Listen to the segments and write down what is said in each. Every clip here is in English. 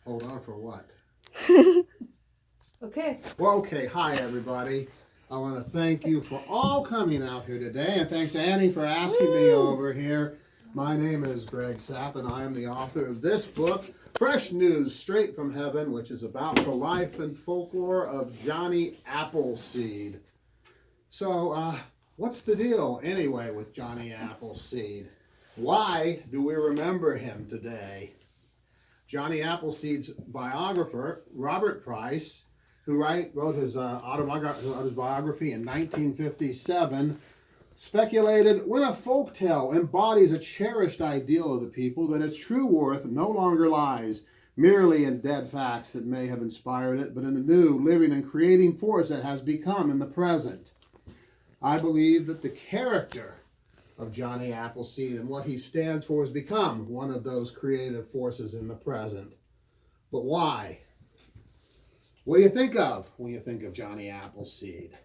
Hold on for what? Okay. Well, okay. Hi, everybody. I want to thank you for all coming out here today, and thanks, Annie, for asking me over here. My name is Gregg Sapp, and I am the author of this book, Fresh News Straight from Heaven, which is about the life and folklore of Johnny Appleseed. So, what's the deal, anyway, with Johnny Appleseed? Why do we remember him today? Johnny Appleseed's biographer, Robert Price, who wrote his autobiography in 1957, speculated when a folktale embodies a cherished ideal of the people, that its true worth no longer lies merely in dead facts that may have inspired it, but in the new, living, and creating force that has become in the present. I believe that the character of Johnny Appleseed and what he stands for has become one of those creative forces in the present. But why? What do you think of when you think of Johnny Appleseed?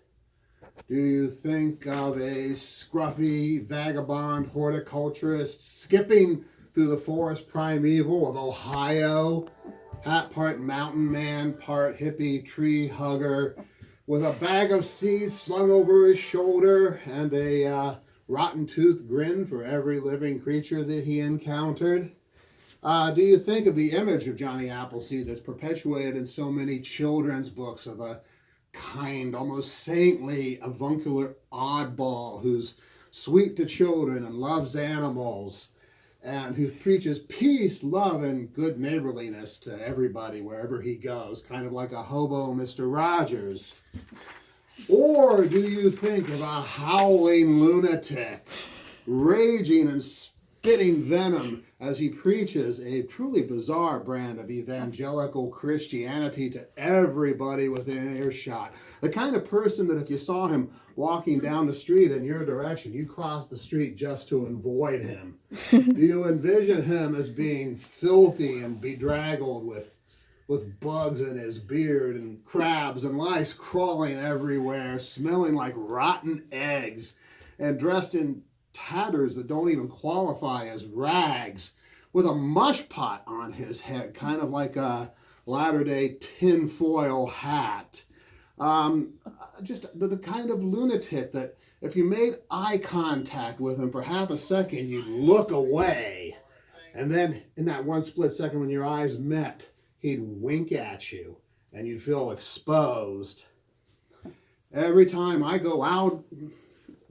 Do you think of a scruffy, vagabond horticulturist skipping through the forest primeval of Ohio, part mountain man, part hippie tree hugger, with a bag of seeds slung over his shoulder and a rotten tooth grin for every living creature that he encountered? Do you think of the image of Johnny Appleseed that's perpetuated in so many children's books of a kind, almost saintly, avuncular oddball who's sweet to children and loves animals and who preaches peace, love, and good neighborliness to everybody wherever he goes, kind of like a hobo Mr. Rogers? Or do you think of a howling lunatic, raging and spitting venom as he preaches a truly bizarre brand of evangelical Christianity to everybody within earshot? The kind of person that if you saw him walking down the street in your direction, you'd cross the street just to avoid him. Do you envision him as being filthy and bedraggled with bugs in his beard and crabs and lice crawling everywhere, smelling like rotten eggs, and dressed in tatters that don't even qualify as rags, with a mush pot on his head, kind of like a latter-day tinfoil hat? Just the kind of lunatic that if you made eye contact with him for half a second, you'd look away. And then in that one split second when your eyes met, he'd wink at you and you'd feel exposed. Every time I go out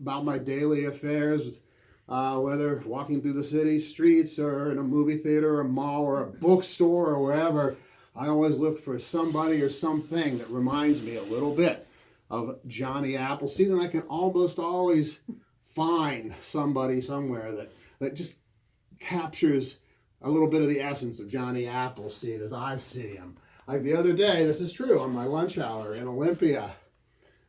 about my daily affairs, whether walking through the city streets or in a movie theater or a mall or a bookstore or wherever, I always look for somebody or something that reminds me a little bit of Johnny Appleseed, and I can almost always find somebody somewhere that just captures a little bit of the essence of Johnny Appleseed as I see him. Like the other day, this is true, on my lunch hour in Olympia,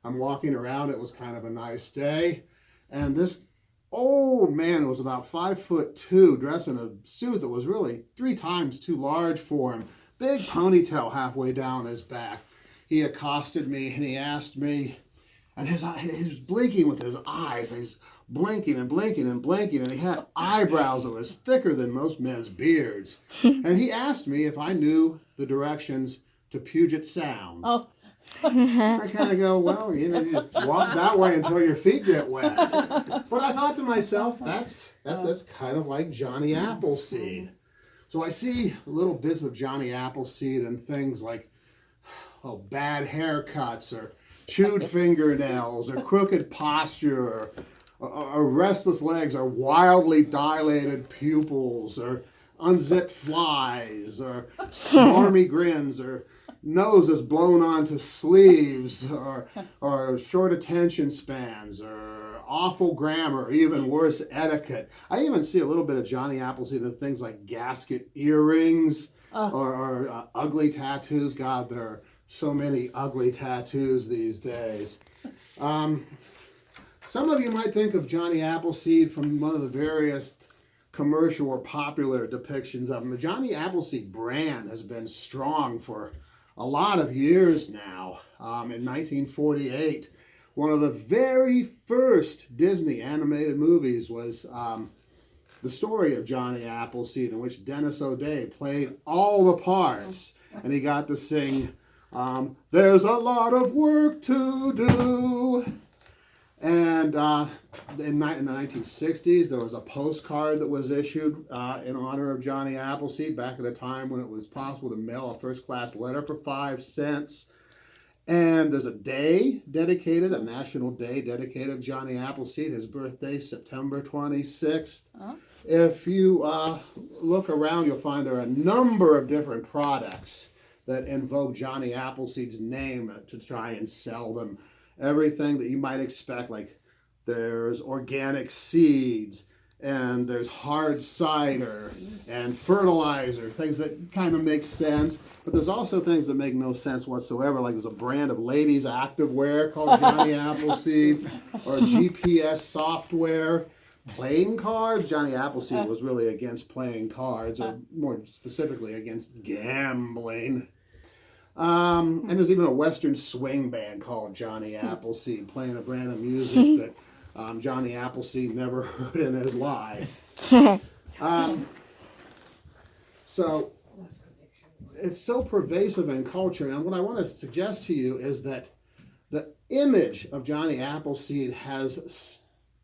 I'm walking around, it was kind of a nice day, and this old man who was about 5'2", dressed in a suit that was really 3 times too large for him, big ponytail halfway down his back. He accosted me and he asked me, and he was blinking with his eyes, and he's blinking and blinking and blinking, and he had eyebrows that was thicker than most men's beards. And he asked me if I knew the directions to Puget Sound. Oh. I kind of go, well, you just walk that way until your feet get wet. But I thought to myself, that's kind of like Johnny Appleseed. So I see little bits of Johnny Appleseed and things like bad haircuts or chewed fingernails or crooked posture or restless legs or wildly dilated pupils or unzipped flies or smarmy grins or noses blown onto sleeves or short attention spans or awful grammar or even worse etiquette. I even see a little bit of Johnny Appleseed in things like gasket earrings or ugly tattoos. God, there are so many ugly tattoos these days. Some of you might think of Johnny Appleseed from one of the various commercial or popular depictions of him. The Johnny Appleseed brand has been strong for a lot of years now. In 1948, one of the very first Disney animated movies was the story of Johnny Appleseed, in which Dennis O'Day played all the parts, and he got to sing, "There's a lot of work to do." And in the 1960s, there was a postcard that was issued in honor of Johnny Appleseed, back at a time when it was possible to mail a first-class letter for 5 cents. And there's a day dedicated, a national day dedicated to Johnny Appleseed, his birthday, September 26th. Uh-huh. If you look around, you'll find there are a number of different products that invoke Johnny Appleseed's name to try and sell them. Everything that you might expect, like there's organic seeds, and there's hard cider and fertilizer, things that kind of make sense. But there's also things that make no sense whatsoever, like there's a brand of ladies' activewear called Johnny Appleseed, or GPS software. Playing cards, Johnny Appleseed was really against playing cards, or more specifically against gambling. And there's even a Western swing band called Johnny Appleseed, playing a brand of music that Johnny Appleseed never heard in his life. So it's so pervasive in culture, and what I want to suggest to you is that the image of Johnny Appleseed has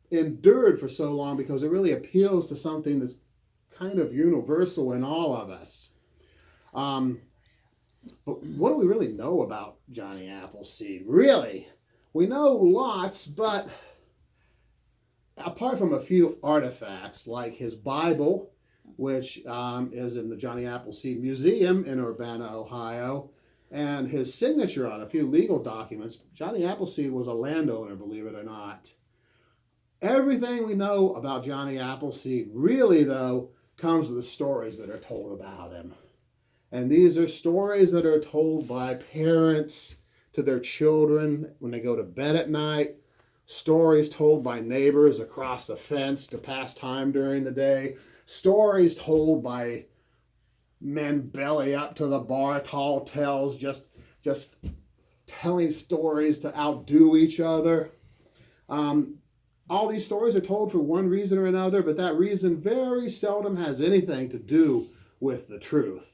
endured for so long because it really appeals to something that's kind of universal in all of us. But what do we really know about Johnny Appleseed? Really, we know lots, but apart from a few artifacts like his Bible, which is in the Johnny Appleseed Museum in Urbana, Ohio, and his signature on a few legal documents, Johnny Appleseed was a landowner, believe it or not. Everything we know about Johnny Appleseed really, though, comes with the stories that are told about him. And these are stories that are told by parents to their children when they go to bed at night, stories told by neighbors across the fence to pass time during the day, stories told by men belly up to the bar, tall tales, just telling stories to outdo each other. All these stories are told for one reason or another, but that reason very seldom has anything to do with the truth.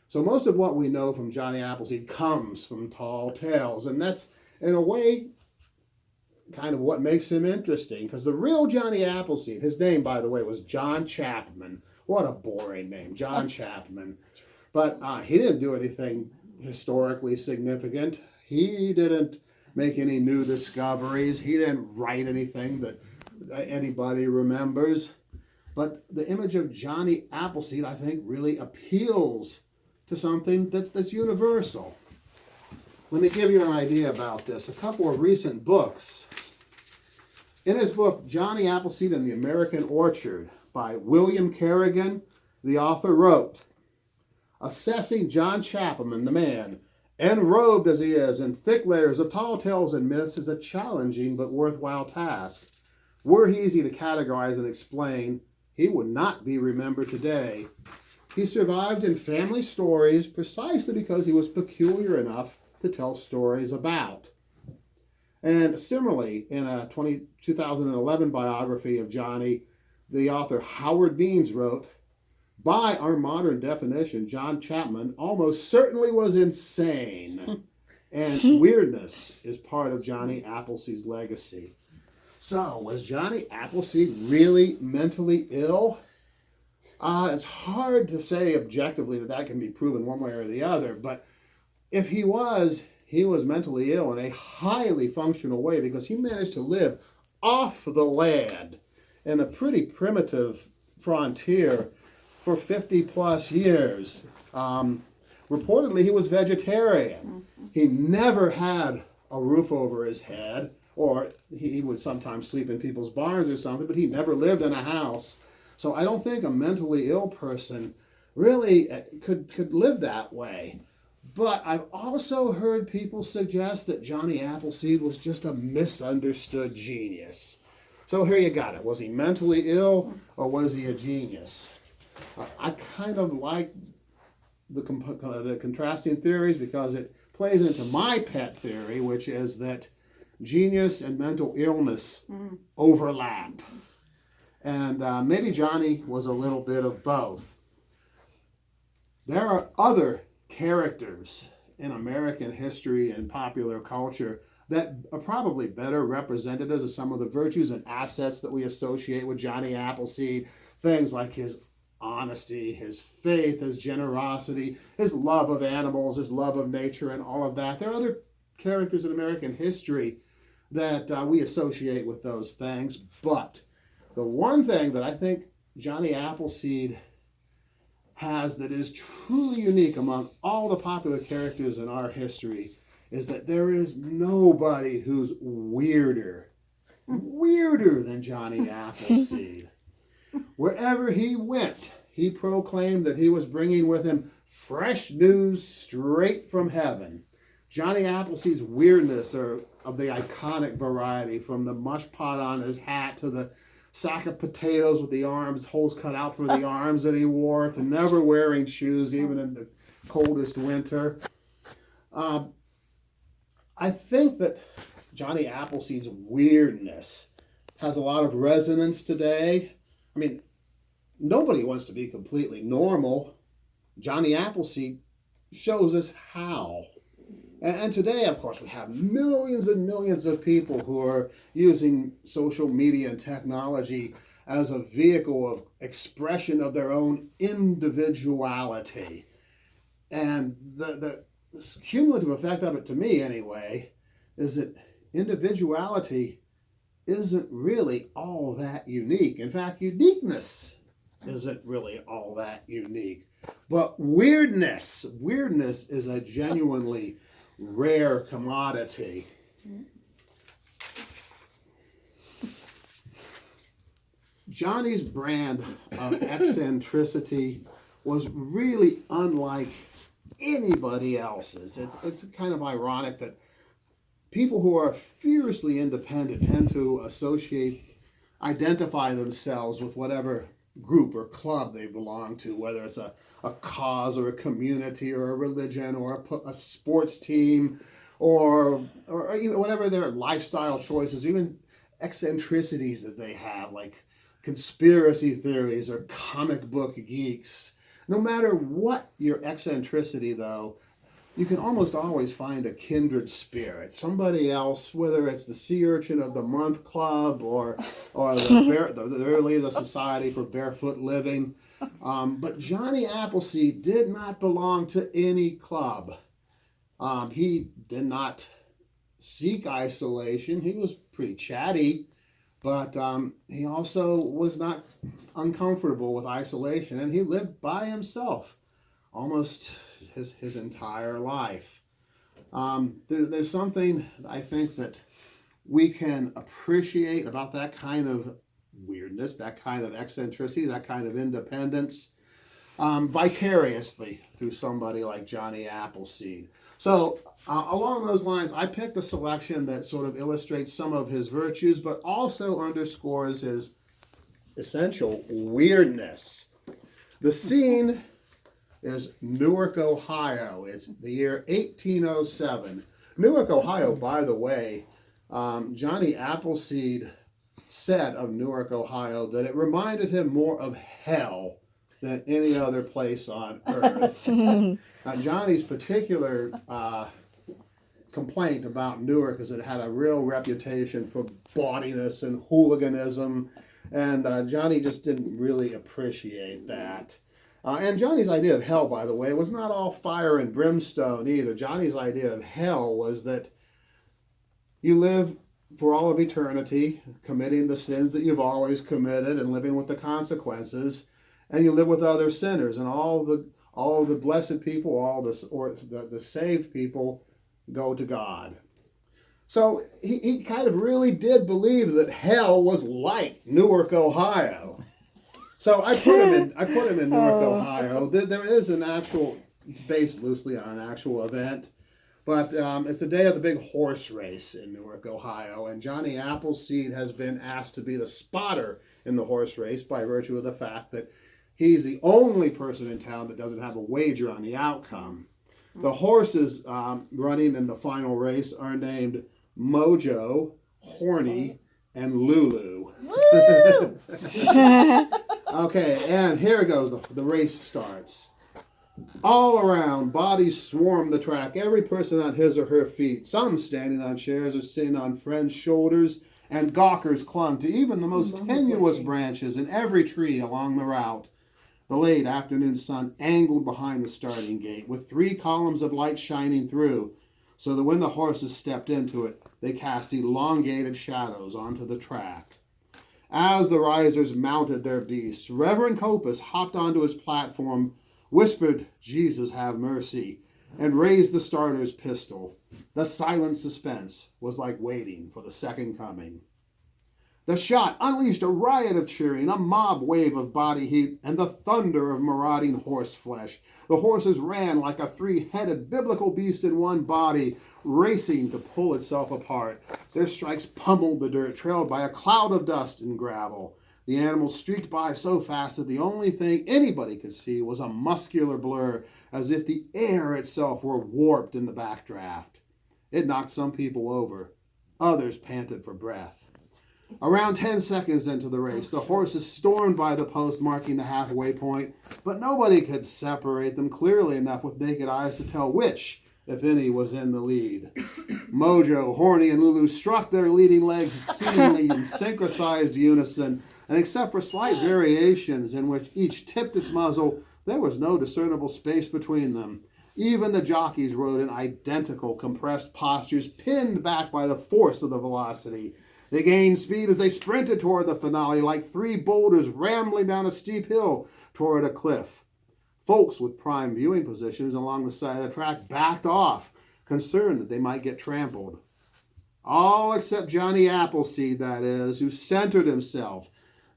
So most of what we know from Johnny Appleseed comes from tall tales, and that's, in a way, kind of what makes him interesting, because the real Johnny Appleseed, his name, by the way, was John Chapman. What a boring name, John Chapman. But he didn't do anything historically significant. He didn't make any new discoveries. He didn't write anything that anybody remembers. But the image of Johnny Appleseed, I think, really appeals to something that's universal. Let me give you an idea about this. A couple of recent books. In his book, Johnny Appleseed and the American Orchard, by William Kerrigan, the author wrote, "Assessing John Chapman, the man, enrobed as he is in thick layers of tall tales and myths, is a challenging but worthwhile task. Were he easy to categorize and explain, he would not be remembered today. He survived in family stories precisely because he was peculiar enough to tell stories about." And similarly, in a 2011 biography of Johnny, the author Howard Beans wrote, "By our modern definition, John Chapman almost certainly was insane, and weirdness is part of Johnny Appleseed's legacy." So, was Johnny Appleseed really mentally ill? It's hard to say objectively that can be proven one way or the other, but if he was mentally ill in a highly functional way because he managed to live off the land in a pretty primitive frontier for 50 plus years. Reportedly, he was vegetarian. He never had a roof over his head, or he would sometimes sleep in people's barns or something, but he never lived in a house. So I don't think a mentally ill person really could live that way. But I've also heard people suggest that Johnny Appleseed was just a misunderstood genius. So here you got it. Was he mentally ill or was he a genius? I kind of like the contrasting theories because it plays into my pet theory, which is that genius and mental illness overlap. And maybe Johnny was a little bit of both. There are other characters in American history and popular culture that are probably better representatives of some of the virtues and assets that we associate with Johnny Appleseed. Things like his honesty, his faith, his generosity, his love of animals, his love of nature, and all of that. There are other characters in American history that we associate with those things. But the one thing that I think Johnny Appleseed has that is truly unique among all the popular characters in our history is that there is nobody who's weirder than Johnny Appleseed. Wherever he went, he proclaimed that he was bringing with him fresh news straight from heaven. Johnny Appleseed's weirdness are of the iconic variety, from the mush pot on his hat to the sack of potatoes with the arms, holes cut out for the arms that he wore, to never wearing shoes even in the coldest winter. I think that Johnny Appleseed's weirdness has a lot of resonance today. I mean, nobody wants to be completely normal. Johnny Appleseed shows us how. And today, of course, we have millions and millions of people who are using social media and technology as a vehicle of expression of their own individuality. And the cumulative effect of it, to me anyway, is that individuality isn't really all that unique. In fact, uniqueness isn't really all that unique. But weirdness is a genuinely rare commodity. Johnny's brand of eccentricity was really unlike anybody else's. It's kind of ironic that people who are fiercely independent tend to identify themselves with whatever group or club they belong to, whether it's a cause or a community or a religion or a sports team or even whatever their lifestyle choices, even eccentricities that they have, like conspiracy theories or comic book geeks. No matter what your eccentricity, though, you can almost always find a kindred spirit, somebody else, whether it's the Sea Urchin of the Month Club or the Early Society for Barefoot Living. But Johnny Appleseed did not belong to any club. He did not seek isolation. He was pretty chatty, but he also was not uncomfortable with isolation, and he lived by himself almost his entire life. There's something I think that we can appreciate about that kind of weirdness, that kind of eccentricity, that kind of independence, vicariously through somebody like Johnny Appleseed. So along those lines, I picked a selection that sort of illustrates some of his virtues, but also underscores his essential weirdness. The scene is Newark, Ohio. It's the year 1807. Newark, Ohio, by the way, Johnny Appleseed said of Newark, Ohio, that it reminded him more of hell than any other place on earth. Johnny's particular complaint about Newark is that it had a real reputation for bawdiness and hooliganism, and Johnny just didn't really appreciate that. And Johnny's idea of hell, by the way, was not all fire and brimstone either. Johnny's idea of hell was that you live for all of eternity, committing the sins that you've always committed and living with the consequences, and you live with other sinners, and all the blessed people, the saved people go to God. So he kind of really did believe that hell was like Newark, Ohio. So I put him in Newark, Ohio. There is an actual, it's based loosely on an actual event, but it's the day of the big horse race in Newark, Ohio, and Johnny Appleseed has been asked to be the spotter in the horse race by virtue of the fact that he's the only person in town that doesn't have a wager on the outcome. The horses running in the final race are named Mojo, Horny, and Lulu. Okay, and here goes. The race starts. All around, bodies swarm the track, every person on his or her feet, some standing on chairs or sitting on friends' shoulders, and gawkers clung to even the most tenuous branches in every tree along the route. The late afternoon sun angled behind the starting gate, with 3 columns of light shining through, so that when the horses stepped into it, they cast elongated shadows onto the track. As the risers mounted their beasts, Reverend Copus hopped onto his platform, whispered, "Jesus have mercy," and raised the starter's pistol. The silent suspense was like waiting for the second coming. The shot unleashed a riot of cheering, a mob wave of body heat, and the thunder of marauding horse flesh. The horses ran like a 3-headed biblical beast in one body, racing to pull itself apart. Their strikes pummeled the dirt, trailed by a cloud of dust and gravel. The animals streaked by so fast that the only thing anybody could see was a muscular blur, as if the air itself were warped in the backdraft. It knocked some people over. Others panted for breath. Around 10 seconds into the race, the horses stormed by the post marking the halfway point, but nobody could separate them clearly enough with naked eyes to tell which, if any, was in the lead. Mojo, Horny, and Lulu struck their leading legs seemingly in synchronized unison, and except for slight variations in which each tipped its muzzle, there was no discernible space between them. Even the jockeys rode in identical compressed postures, pinned back by the force of the velocity. They gained speed as they sprinted toward the finale, like 3 boulders rambling down a steep hill toward a cliff. Folks with prime viewing positions along the side of the track backed off, concerned that they might get trampled. All except Johnny Appleseed, that is, who centered himself,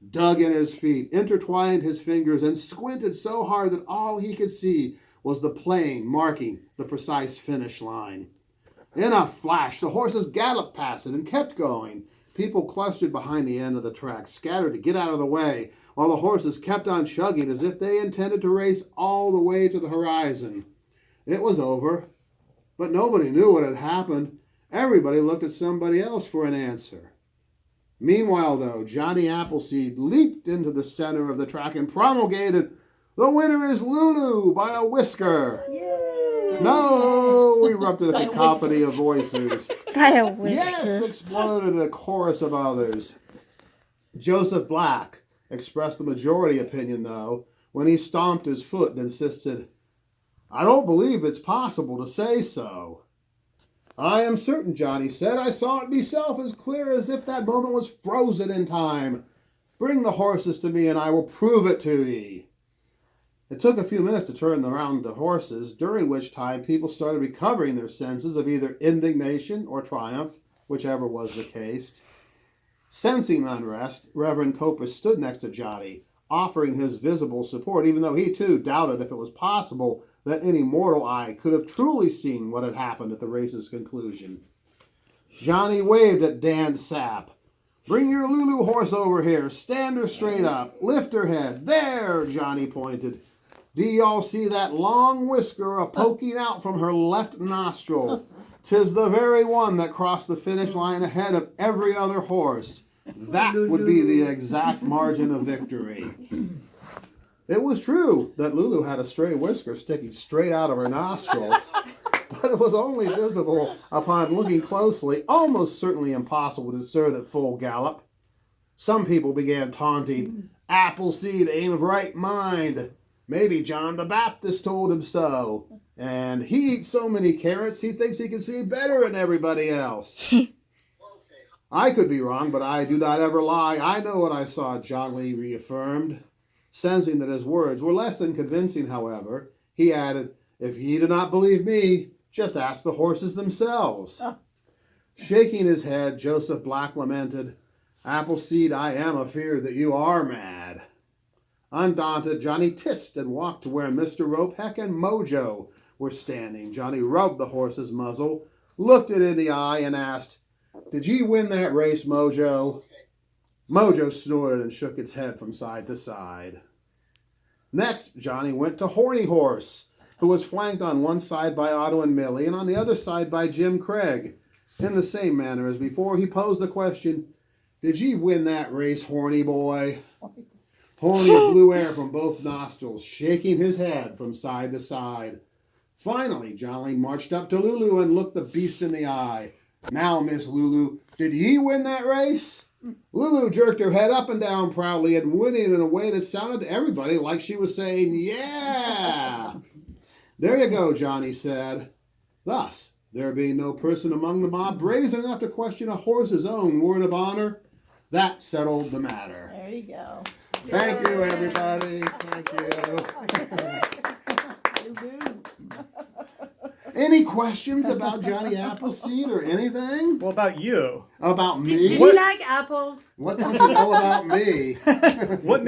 dug in his feet, intertwined his fingers, and squinted so hard that all he could see was the plane marking the precise finish line. In a flash, the horses galloped past it and kept going. People clustered behind the end of the track, scattered to get out of the way, while the horses kept on chugging as if they intended to race all the way to the horizon. It was over, but nobody knew what had happened. Everybody looked at somebody else for an answer. Meanwhile, though, Johnny Appleseed leaped into the center of the track and promulgated, "The winner is Lulu by a whisker." Yay! No, erupted a cacophony of voices. By a whisker. Yes, exploded a chorus of others. Joseph Black expressed the majority opinion, though, when he stomped his foot and insisted, "I don't believe it's possible to say so." "I am certain," Johnny said. "I saw it myself as clear as if that moment was frozen in time. Bring the horses to me and I will prove it to ye." It took a few minutes to turn around the horses, during which time people started recovering their senses of either indignation or triumph, whichever was the case. Sensing unrest, Reverend Copus stood next to Johnny, offering his visible support, even though he too doubted if it was possible that any mortal eye could have truly seen what had happened at the race's conclusion. Johnny waved at Dan Sapp. "Bring your Lulu horse over here. Stand her straight up. Lift her head. There," Johnny pointed. "Do y'all see that long whisker a-poking out from her left nostril? 'Tis the very one that crossed the finish line ahead of every other horse. That would be the exact margin of victory." It was true that Lulu had a stray whisker sticking straight out of her nostril, but it was only visible upon looking closely, almost certainly impossible to discern at full gallop. Some people began taunting, "Appleseed ain't of right mind. Maybe John the Baptist told him so. And he eats so many carrots, he thinks he can see better than everybody else." "I could be wrong, but I do not ever lie. I know what I saw," John Lee reaffirmed. Sensing that his words were less than convincing, however, he added, "If ye do not believe me, just ask the horses themselves." Shaking his head, Joseph Black lamented, "Appleseed, I am afeard that you are mad." Undaunted, Johnny tissed and walked to where Mr. Ropeheck and Mojo were standing. Johnny rubbed the horse's muzzle, looked it in the eye, and asked, "Did ye win that race, Mojo?" Mojo snorted and shook its head from side to side. Next, Johnny went to Horny Horse, who was flanked on one side by Otto and Millie, and on the other side by Jim Craig. In the same manner as before, he posed the question, did ye win that race, horny boy? Horny blew air from both nostrils, shaking his head from side to side. Finally, Johnny marched up to Lulu and looked the beast in the eye. Now, Miss Lulu, did ye win that race? Lulu jerked her head up and down proudly and whinnied in a way that sounded to everybody like she was saying, yeah. There you go, Johnny said. Thus, there being no person among the mob brazen enough to question a horse's own word of honor, that settled the matter. There you go. Thank you, everybody. Thank you. Any questions about Johnny Appleseed or anything? What about you? About me? Did you like apples? What don't you know about me? What